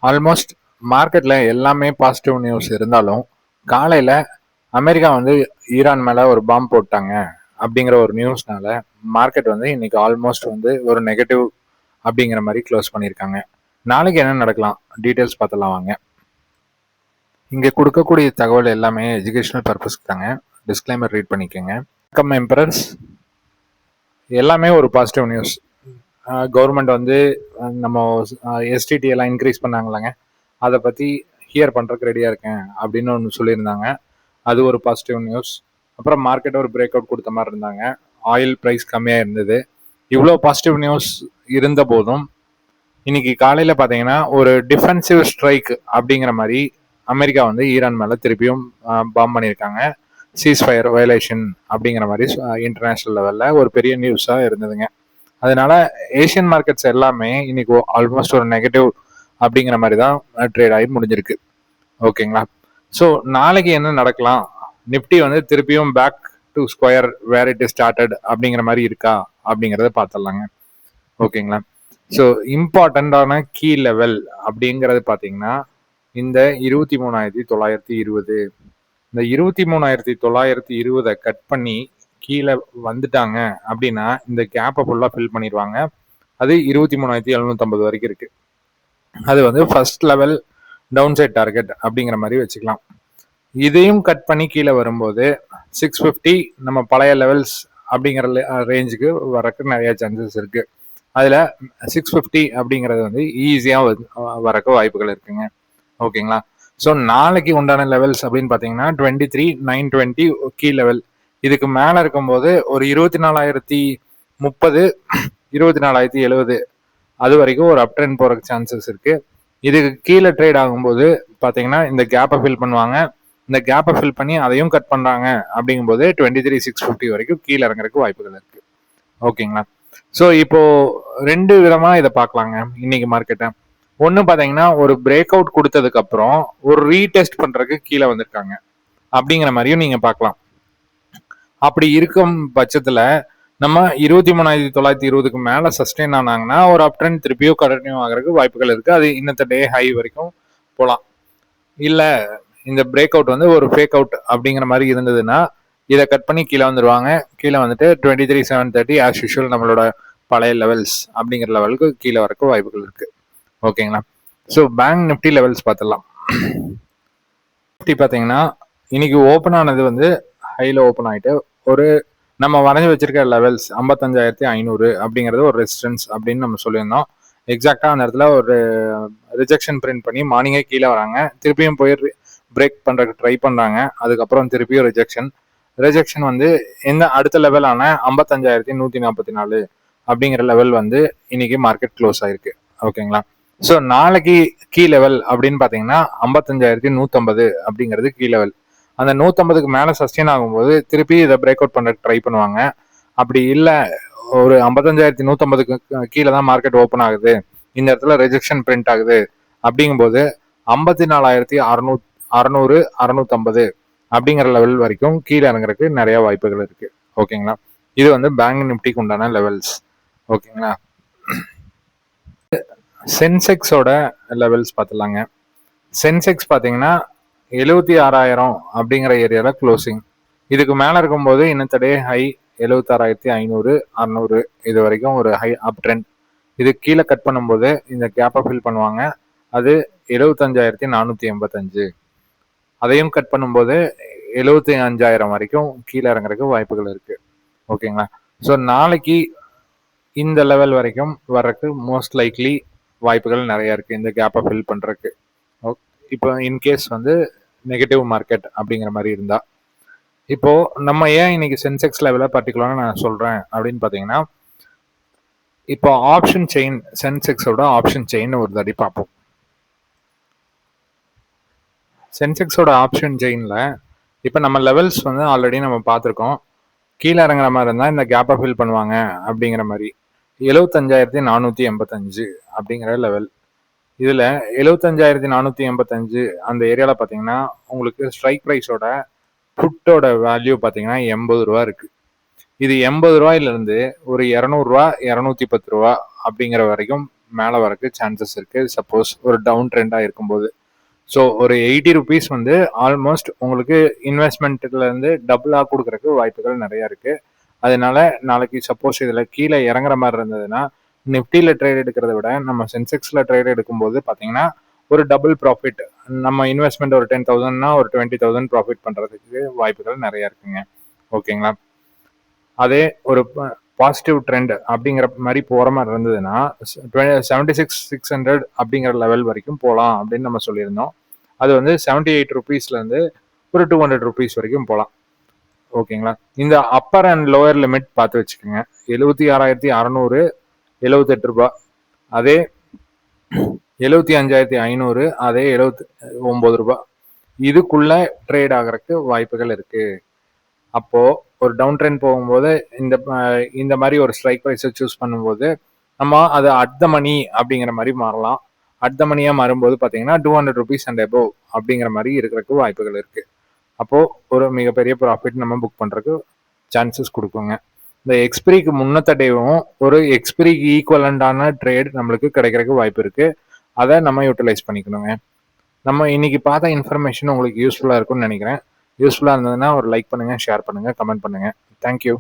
Almost மார்க்கெட்ல எல்லாமே positive news இருந்தாலும் காலையில அமெரிக்கா வந்து ஈரான் மேல ஒரு பாம்பு போட்டாங்க அப்படிங்கிற ஒரு நியூஸ்னால மார்க்கெட் வந்து இன்னைக்கு ஆல்மோஸ்ட் வந்து ஒரு நெகட்டிவ் அப்படிங்கிற மாதிரி க்ளோஸ் பண்ணியிருக்காங்க. நாளைக்கு என்ன நடக்கலாம் டீட்டெயில்ஸ் பார்த்தலாம் வாங்க. இங்க கொடுக்கக்கூடிய தகவல் எல்லாமே எஜுகேஷனல் பர்பஸ்க்கு தாங்க. டிஸ்க்ளைமர் ரீட் பண்ணிக்கோங்க. கம் எம்பரர்ஸ், எல்லாமே ஒரு பாசிட்டிவ் நியூஸ். கவர்மெண்ட் வந்து நம்ம எஸ்டிடி எல்லாம் இன்க்ரீஸ் பண்ணாங்களாங்க, அதை பற்றி ஹியர் பண்ணுறதுக்கு ரெடியாக இருக்கேன் அப்படின்னு ஒன்று சொல்லியிருந்தாங்க. அது ஒரு பாசிட்டிவ் நியூஸ். அப்புறம் மார்க்கெட் ஒரு பிரேக் அவுட் கொடுத்த மாதிரி இருந்தாங்க. ஆயில் ப்ரைஸ் கம்மியாக இருந்தது. இவ்வளோ பாசிட்டிவ் நியூஸ் இருந்த போதும் இன்னைக்கு காலையில் பார்த்தீங்கன்னா ஒரு டிஃபென்சிவ் ஸ்ட்ரைக் அப்படிங்கிற மாதிரி அமெரிக்கா வந்து ஈரான் மேலே திருப்பியும் பாம் பண்ணியிருக்காங்க. சீஸ் ஃபயர் வயலேஷன் அப்படிங்கிற மாதிரி இன்டர்நேஷ்னல் லெவலில் ஒரு பெரிய நியூஸாக இருந்ததுங்க. அதனால ஏஷியன் மார்க்கெட்ஸ் எல்லாமே இன்னைக்கு ஆல்மோஸ்ட் ஒரு நெகட்டிவ் அப்படிங்கிற மாதிரி தான் ட்ரேட் ஆகி முடிஞ்சிருக்கு. ஓகேங்களா? ஸோ நாளைக்கு என்ன நடக்கலாம், நிப்டி வந்து திருப்பியும் back to square where it is started அப்படிங்கிற மாதிரி இருக்கா அப்படிங்கிறத பார்த்துடலாங்க. ஓகேங்களா? ஸோ இம்பார்ட்டண்டான கீ லெவல் அப்படிங்கிறது பார்த்தீங்கன்னா இந்த 23,920. இந்த 23,920 கட் பண்ணி கீழே வந்துட்டாங்க அப்படின்னா இந்த கேப்பை ஃபுல்லாக ஃபில் பண்ணிடுவாங்க. அது 23,750 வரைக்கும் இருக்கு. அது வந்து first level down side target அப்படிங்கிற மாதிரி வச்சுக்கலாம். இதையும் கட் பண்ணி கீழே வரும்போது 650 நம்ம பழைய லெவல்ஸ் அப்படிங்கிற ரேஞ்சுக்கு வரக்கு நிறைய சான்சஸ் இருக்கு. அதில் 650 அப்படிங்கிறது வந்து ஈஸியாக வரக்கு வாய்ப்புகள் இருக்குங்க. ஓகேங்களா? ஸோ நாளைக்கு உண்டான லெவல்ஸ் அப்படின்னு பார்த்தீங்கன்னா 23,920 கீ லெவல். இதுக்கு மேலே இருக்கும்போது ஒரு 24,030, 24,070 அது வரைக்கும் ஒரு அப் ட்ரெண்ட் போகிறக்கு சான்சஸ் இருக்கு. இதுக்கு கீழே ட்ரேட் ஆகும்போது பார்த்தீங்கன்னா இந்த கேப்பை ஃபில் பண்ணுவாங்க. இந்த கேப்பை ஃபில் பண்ணி அதையும் கட் பண்ணுறாங்க அப்படிங்கும்போது 23,650 வரைக்கும் கீழே இறங்குறதுக்கு வாய்ப்புகள் இருக்கு. ஓகேங்களா? ஸோ இப்போ ரெண்டு விதமாக இதை பார்க்கலாங்க இன்னைக்கு மார்க்கெட்டை. ஒன்று பார்த்தீங்கன்னா ஒரு பிரேக் அவுட் கொடுத்ததுக்கு அப்புறம் ஒரு ரீடெஸ்ட் பண்ணுறதுக்கு கீழே வந்திருக்காங்க அப்படிங்கிற மாதிரியும் நீங்கள் பார்க்கலாம். அப்படி இருக்கும் பட்சத்தில் நம்ம 23,920க்கு மேலே சஸ்டெயின் ஆனாங்கன்னா ஒரு அப் ட்ரெண்ட் திருப்பியும் கண்டினியூ ஆகிறதுக்கு வாய்ப்புகள் இருக்குது. அது இன்னத்த டே ஹை வரைக்கும் போகலாம். இல்லை இந்த பிரேக் அவுட் வந்து ஒரு ஃபேக் அவுட் அப்படிங்கிற மாதிரி இருந்ததுன்னா இதை கட் பண்ணி கீழே வந்துடுவாங்க. கீழே வந்துட்டு 23,730 ஆஸ் யூஷுவல் நம்மளோட பழைய லெவல்ஸ் அப்படிங்கிற லெவலுக்கு கீழே வரக்கு வாய்ப்புகள் இருக்கு. ஓகேங்களா? ஸோ பேங்க் நிஃப்டி லெவல்ஸ் பார்த்துடலாம். நிஃப்டி பார்த்தீங்கன்னா இன்னைக்கு ஓப்பன் ஆனது வந்து ஹையில் ஓப்பன் ஆகிட்டு ஒரு நம்ம வரைஞ்சி வச்சிருக்க லெவல்ஸ் 55,500 அப்படிங்கிறது ஒரு ரெசிஸ்டன்ஸ் அப்படின்னு நம்ம சொல்லியிருந்தோம். எக்ஸாக்டாக அந்த இடத்துல ஒரு ரிஜெக்ஷன் பிரிண்ட் பண்ணி மார்னிங்கே கீழே வராங்க. திருப்பியும் போய் பிரேக் பண்ணுறதுக்கு ட்ரை பண்ணுறாங்க. அதுக்கப்புறம் திருப்பியும் ரிஜெக்ஷன் வந்து எந்த அடுத்த லெவலான 55,144 அப்படிங்கிற லெவல் வந்து இன்னைக்கு மார்க்கெட் க்ளோஸ் ஆயிருக்கு. ஓகேங்களா? ஸோ நாளைக்கு கீ லெவல் அப்படின்னு பார்த்தீங்கன்னா 55,150 அப்படிங்கிறது கீ லெவல். அந்த 150க்கு மேலே சஸ்டெயின் ஆகும்போது திருப்பி இதை பிரேக் அவுட் பண்ண ட்ரை பண்ணுவாங்க. அப்படி இல்லை ஒரு 55,150க்கு கீழே தான் மார்க்கெட் ஓப்பன் ஆகுது, இந்த இடத்துல ரிஜெக்ஷன் பிரிண்ட் ஆகுது அப்படிங்கும்போது 54,600 650 அப்படிங்கிற லெவல் வரைக்கும் கீழே இறங்குறதுக்கு நிறைய வாய்ப்புகள் இருக்கு. ஓகேங்களா? இது வந்து பேங்க் நிஃப்டிக்கு உண்டான லெவல்ஸ். ஓகேங்களா? சென்செக்ஸோட லெவல்ஸ் பார்த்துலாங்க. சென்செக்ஸ் பார்த்தீங்கன்னா 76,000 அப்படிங்கிற ஏரியாவில் க்ளோசிங். இதுக்கு மேலே இருக்கும்போது இன்னத்தடே ஹை 76,500 600 இது வரைக்கும் ஒரு ஹை அப் ட்ரெண்ட். இது கீழே கட் பண்ணும்போது இந்த கேப்பை ஃபில் பண்ணுவாங்க. அது 75,485. அதையும் கட் பண்ணும்போது 75,000 வரைக்கும் கீழே இறங்குறதுக்கு வாய்ப்புகள் இருக்கு. ஓகேங்களா? ஸோ நாளைக்கு இந்த லெவல் வரைக்கும் வர்றதுக்கு மோஸ்ட் லைக்லி வாய்ப்புகள் நிறைய இருக்கு இந்த கேப்பை ஃபில் பண்றதுக்கு. இப்போ இன்கேஸ் வந்து நெகட்டிவ் மார்க்கெட் அப்படிங்கிற மாதிரி இருந்தா, இப்போ நம்ம ஏன் இன்னைக்கு சென்செக்ஸ் லெவல பர்டிகுலரா நான் சொல்றேன் அப்படின்னு பாத்தீங்கன்னா, இப்போ ஆப்ஷன் செயின் சென்செக்ஸோட ஆப்ஷன் செயின் ஒரு தடி பார்ப்போம். சென்செக்ஸோட ஆப்ஷன் செயின்ல இப்போ நம்ம லெவல்ஸ் வந்து ஆல்ரெடி நம்ம பார்த்துருக்கோம். கீழே இறங்குற மாதிரி இருந்தால் இந்த கேப்பை ஃபில் பண்ணுவாங்க அப்படிங்கிற மாதிரி 75,485 அப்படிங்கிற லெவல். இதில் 75,485 அந்த ஏரியாவில் பார்த்தீங்கன்னா உங்களுக்கு ஸ்ட்ரைக் ப்ரைஸோட புட்டோட வேல்யூ பார்த்தீங்கன்னா 80 ரூபா இருக்கு. இது 80 ரூபாயிலிருந்து ஒரு 200 ரூபா 210 ரூபா அப்படிங்கிற வரைக்கும் மேலே வரக்கு சான்சஸ் இருக்குது சப்போஸ் ஒரு டவுன் ட்ரெண்டாக இருக்கும்போது. ஸோ ஒரு 80 ருபீஸ் வந்து ஆல்மோஸ்ட் உங்களுக்கு இன்வெஸ்ட்மெண்ட்லேருந்து டபுளாக கொடுக்குறக்கு வாய்ப்புகள் நிறையா இருக்குது. அதனால நாளைக்கு சப்போஸ் இதில் கீழே இறங்குற மாதிரி இருந்ததுன்னா நிஃப்டியில் ட்ரேட் எடுக்கிறத விட நம்ம சென்செக்ஸில் ட்ரேட் எடுக்கும்போது பார்த்தீங்கன்னா ஒரு டபுள் ப்ராஃபிட், நம்ம இன்வெஸ்ட்மெண்ட் ஒரு 10,000னா ஒரு 20,000 ப்ராஃபிட் பண்ணுறதுக்கு வாய்ப்புகள் நிறையா இருக்குங்க. ஓகேங்களா? அதே ஒரு பாசிட்டிவ் ட்ரெண்ட் அப்படிங்கிற மாதிரி போகிற மாதிரி இருந்ததுன்னா 76,600 அப்படிங்கிற லெவல் வரைக்கும் போகலாம் அப்படின்னு நம்ம சொல்லியிருந்தோம். அது வந்து 78 ருபீஸ்லேருந்து ஒரு 200 ருபீஸ் வரைக்கும் போகலாம். ஓகேங்களா? இந்த அப்பர் அண்ட் லோயர் லிமிட் பார்த்து வச்சுக்கோங்க. 76,600 78 ரூபாய், அதே 75,500 அதே 79 ரூபாய். இதுக்குள்ள ட்ரேட் ஆகிறதுக்கு வாய்ப்புகள் இருக்கு. அப்போ ஒரு டவுன் ட்ரெண்ட் போகும்போது இந்த மாதிரி ஒரு ஸ்ட்ரைக் ப்ரைஸை சூஸ் பண்ணும்போது நம்ம அது அட் த மணி அப்படிங்கிற மாதிரி மாறலாம். அட் த மணியாக மாறும்போது பார்த்தீங்கன்னா 200 ருபீஸ் அண்ட் அபோவ் அப்படிங்கிற மாதிரி இருக்கிறதுக்கு வாய்ப்புகள் இருக்கு. அப்போ ஒரு மிகப்பெரிய ப்ராஃபிட் நம்ம புக் பண்ணுறதுக்கு சான்சஸ் கொடுக்குங்க. இந்த எக்ஸ்பிரிக்கு முன்னத்தடையும் ஒரு எக்ஸ்பிரிக்கு ஈக்குவலண்டான ட்ரேட் நம்மளுக்கு கிடைக்கிறதுக்கு வாய்ப்பு இருக்கு. அதை நம்ம யூட்டிலைஸ் பண்ணிக்கணுங்க. நம்ம இன்னைக்கு பார்த்த இன்ஃபர்மேஷன் உங்களுக்கு யூஸ்ஃபுல்லாக இருக்கும்னு நினைக்கிறேன். யூஸ்ஃபுல்லாக இருந்ததுன்னா ஒரு லைக் பண்ணுங்க, ஷேர் பண்ணுங்க, கமெண்ட் பண்ணுங்க. தேங்க்யூ.